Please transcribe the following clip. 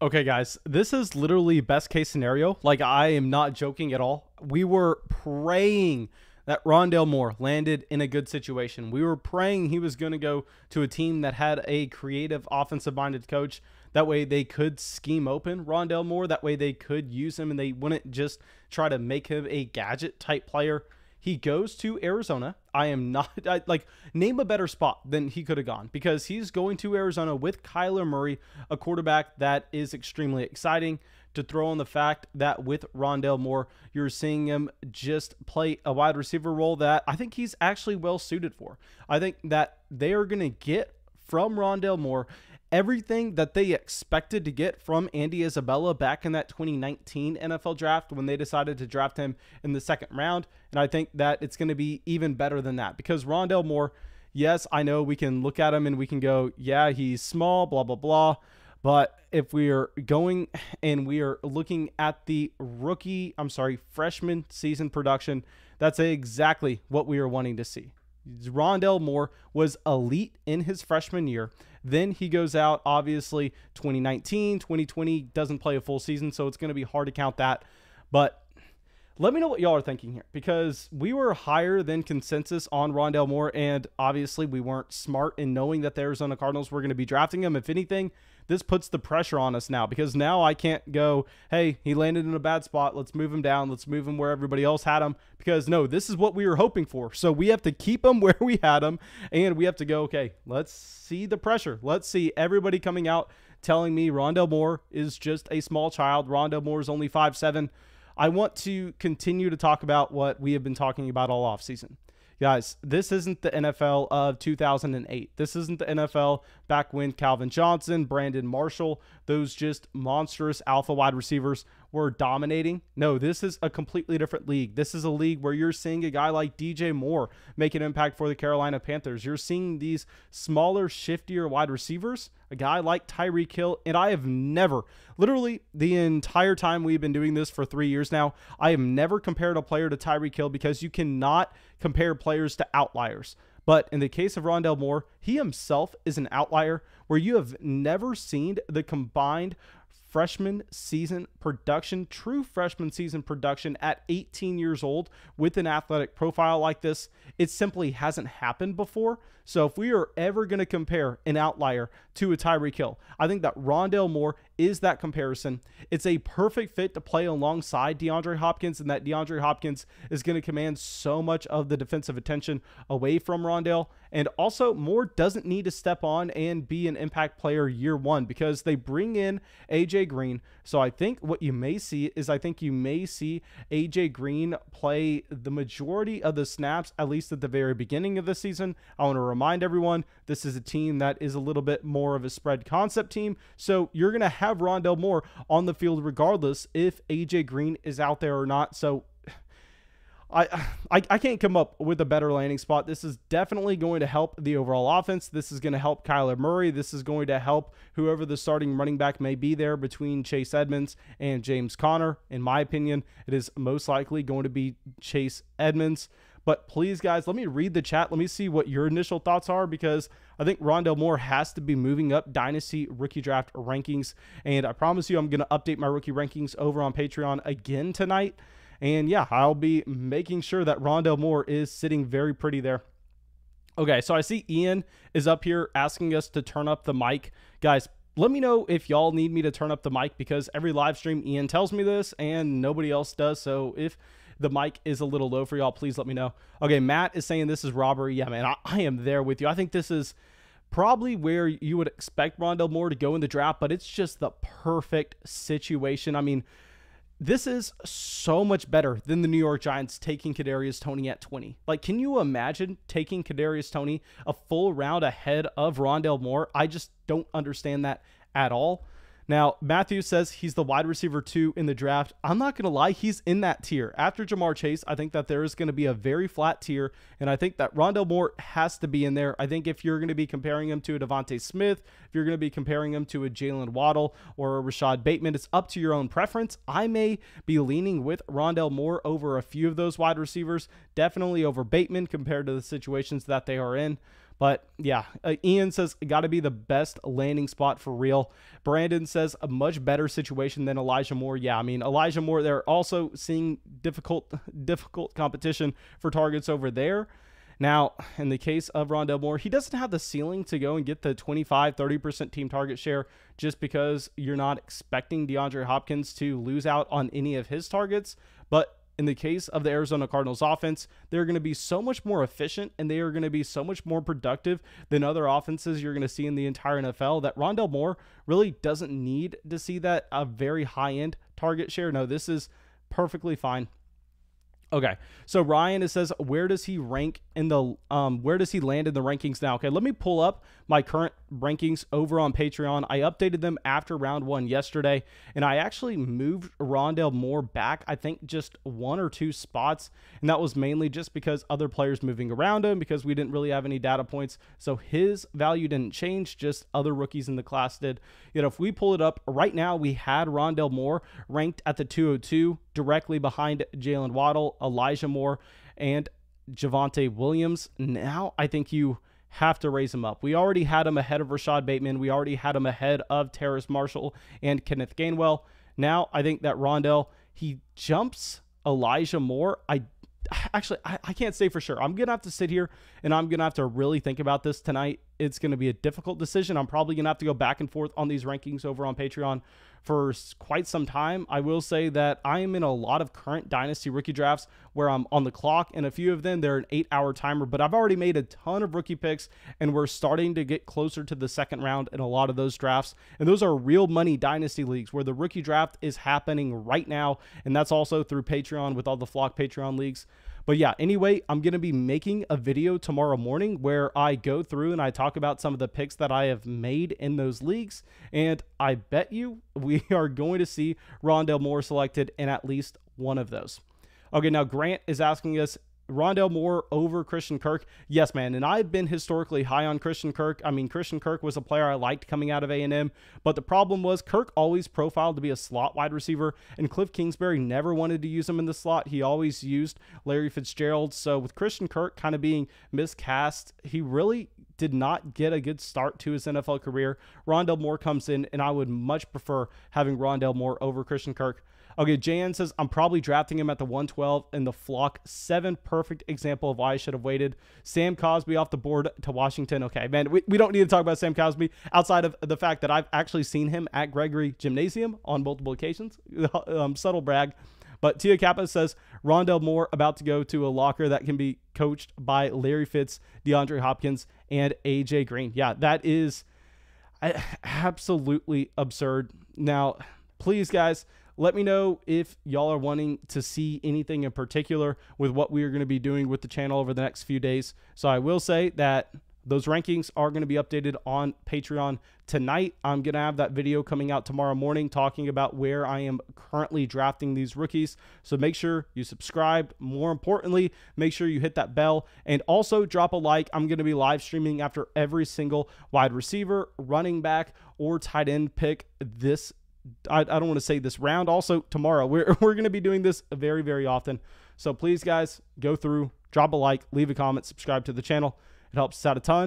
Okay, guys, this is literally best case scenario. Like, I am not joking at all. We were praying that Rondale Moore landed in a good situation. We were praying he was going to go to a team that had a creative offensive-minded coach. That way they could scheme open Rondale Moore. That way they could use him and they wouldn't just try to make him a gadget type player. He goes to Arizona. I am not like name a better spot than he could have gone, because he's going to Arizona with Kyler Murray, a quarterback that is extremely exciting. To throw on the fact that with Rondale Moore, you're seeing him just play a wide receiver role that I think he's actually well suited for. I think that they are going to get from Rondale Moore everything that they expected to get from Andy Isabella back in that 2019 NFL draft when they decided to draft him in the second round. And I think that it's going to be even better than that, because Rondale Moore, yes, I know we can look at him and we can go, yeah, he's small, blah, blah, blah. But if we are going and we are looking at the freshman season production, that's exactly what we are wanting to see. Rondale Moore was elite in his freshman year. Then he goes out, obviously, 2019, 2020, doesn't play a full season, so it's going to be hard to count that. But let me know what y'all are thinking here, because we were higher than consensus on Rondale Moore, and obviously we weren't smart in knowing that the Arizona Cardinals were going to be drafting him. If anything, this puts the pressure on us now, because now I can't go, hey, he landed in a bad spot, let's move him down, let's move him where everybody else had him, because no, this is what we were hoping for. So we have to keep him where we had him, and we have to go, okay, let's see the pressure. Let's see everybody coming out telling me Rondale Moore is just a small child. Rondale Moore is only 5'7". I want to continue to talk about what we have been talking about all offseason. Guys, this isn't the NFL of 2008. This isn't the NFL back when Calvin Johnson, Brandon Marshall, those just monstrous alpha wide receivers were dominating. No, this is a completely different league. This is a league where you're seeing a guy like DJ Moore make an impact for the Carolina Panthers. You're seeing these smaller, shiftier wide receivers, a guy like Tyreek Hill, and I have never, literally the entire time we've been doing this for 3 years now, I have never compared a player to Tyreek Hill, because you cannot compare players to outliers. But in the case of Rondale Moore, he himself is an outlier where you have never seen the combined freshman season production, true freshman season production at 18 years old with an athletic profile like this. It simply hasn't happened before. So if we are ever going to compare an outlier to a Tyreek Hill, I think that Rondale Moore is that comparison. It's a perfect fit to play alongside DeAndre Hopkins, and that DeAndre Hopkins is going to command so much of the defensive attention away from Rondale. And also, Moore doesn't need to step on and be an impact player year one, because they bring in AJ Green. So I think what you may see is AJ Green play the majority of the snaps, at least at the very beginning of the season. I want to remind everyone, this is a team that is a little bit more of a spread concept team. So you're going to have Rondale Moore on the field regardless if AJ Green is out there or not. So I can't come up with a better landing spot. This is definitely going to help the overall offense. This is going to help Kyler Murray. This is going to help whoever the starting running back may be there between Chase Edmonds and James Conner. In my opinion, it is most likely going to be Chase Edmonds. But please, guys, let me read the chat. Let me see what your initial thoughts are, because I think Rondale Moore has to be moving up Dynasty rookie draft rankings. And I promise you I'm going to update my rookie rankings over on Patreon again tonight. And yeah, I'll be making sure that Rondale Moore is sitting very pretty there. Okay, so I see Ian is up here asking us to turn up the mic. Guys, let me know if y'all need me to turn up the mic, because every live stream Ian tells me this and nobody else does. So if the mic is a little low for y'all, please let me know. Okay, Matt is saying this is robbery. Yeah, man, I am there with you. I think this is probably where you would expect Rondale Moore to go in the draft, but it's just the perfect situation. I mean, this is so much better than the New York Giants taking Kadarius Toney at 20. Like, can you imagine taking Kadarius Toney a full round ahead of Rondale Moore? I just don't understand that at all. Now, Matthew says he's the wide receiver 2 in the draft. I'm not going to lie, he's in that tier. After Jamar Chase, I think that there is going to be a very flat tier, and I think that Rondale Moore has to be in there. I think if you're going to be comparing him to a Devontae Smith, if you're going to be comparing him to a Jalen Waddle or a Rashad Bateman, it's up to your own preference. I may be leaning with Rondale Moore over a few of those wide receivers, definitely over Bateman compared to the situations that they are in. But yeah, Ian says got to be the best landing spot for real. Brandon says a much better situation than Elijah Moore. Yeah, I mean, Elijah Moore, they're also seeing difficult competition for targets over there. Now, in the case of Rondale Moore, he doesn't have the ceiling to go and get the 25-30% team target share just because you're not expecting DeAndre Hopkins to lose out on any of his targets. But in the case of the Arizona Cardinals offense, they're going to be so much more efficient and they are going to be so much more productive than other offenses you're going to see in the entire NFL that Rondale Moore really doesn't need to see that a very high-end target share. No, this is perfectly fine. Okay, so Ryan, it says, where does he rank in the, where does he land in the rankings now? Okay, let me pull up my current rankings over on Patreon. I updated them after round 1 yesterday, and I actually moved Rondale Moore back, I think just 1 or 2 spots, and that was mainly just because other players moving around him, because we didn't really have any data points, so his value didn't change, just other rookies in the class did. You know, if we pull it up, right now we had Rondale Moore ranked at the 202, directly behind Jalen Waddle, Elijah Moore, and Javonte Williams. Now I think you have to raise him up. We already had him ahead of Rashad Bateman. We already had him ahead of Terrace Marshall and Kenneth Gainwell. Now I think that Rondale, he jumps Elijah Moore. I can't say for sure. I'm going to have to sit here and I'm going to have to really think about this tonight. It's going to be a difficult decision. I'm probably going to have to go back and forth on these rankings over on Patreon for quite some time. I will say that I am in a lot of current Dynasty rookie drafts where I'm on the clock, and a few of them, they're an 8-hour timer, but I've already made a ton of rookie picks, and we're starting to get closer to the second round in a lot of those drafts, and those are real money Dynasty leagues where the rookie draft is happening right now, and that's also through Patreon with all the Flock Patreon leagues. But yeah, anyway, I'm going to be making a video tomorrow morning where I go through and I talk about some of the picks that I have made in those leagues. And I bet you we are going to see Rondale Moore selected in at least one of those. Okay, now Grant is asking us, Rondale Moore over Christian Kirk. Yes, man, and I've been historically high on Christian Kirk. I mean, Christian Kirk was a player I liked coming out of A&M, but the problem was Kirk always profiled to be a slot wide receiver, and Cliff Kingsbury never wanted to use him in the slot. He always used Larry Fitzgerald. So with Christian Kirk kind of being miscast, he really did not get a good start to his NFL career. Rondale Moore comes in, and I would much prefer having Rondale Moore over Christian Kirk. Okay, Jan says, I'm probably drafting him at the 112 in the Flock 7. Perfect example of why I should have waited. Sam Cosby off the board to Washington. Okay, man, we don't need to talk about Sam Cosby outside of the fact that I've actually seen him at Gregory Gymnasium on multiple occasions. Subtle brag. But Tia Kappa says, Rondale Moore about to go to a locker that can be coached by Larry Fitz, DeAndre Hopkins, and AJ Green. Yeah, that is absolutely absurd. Now, please, guys, let me know if y'all are wanting to see anything in particular with what we are going to be doing with the channel over the next few days. So I will say that those rankings are going to be updated on Patreon tonight. I'm going to have that video coming out tomorrow morning talking about where I am currently drafting these rookies. So make sure you subscribe. More importantly, make sure you hit that bell and also drop a like. I'm going to be live streaming after every single wide receiver, running back, or tight end pick this I don't want to say this round. Also tomorrow, we're going to be doing this very, very often. So please, guys, go through, drop a like, leave a comment, subscribe to the channel. It helps us out a ton.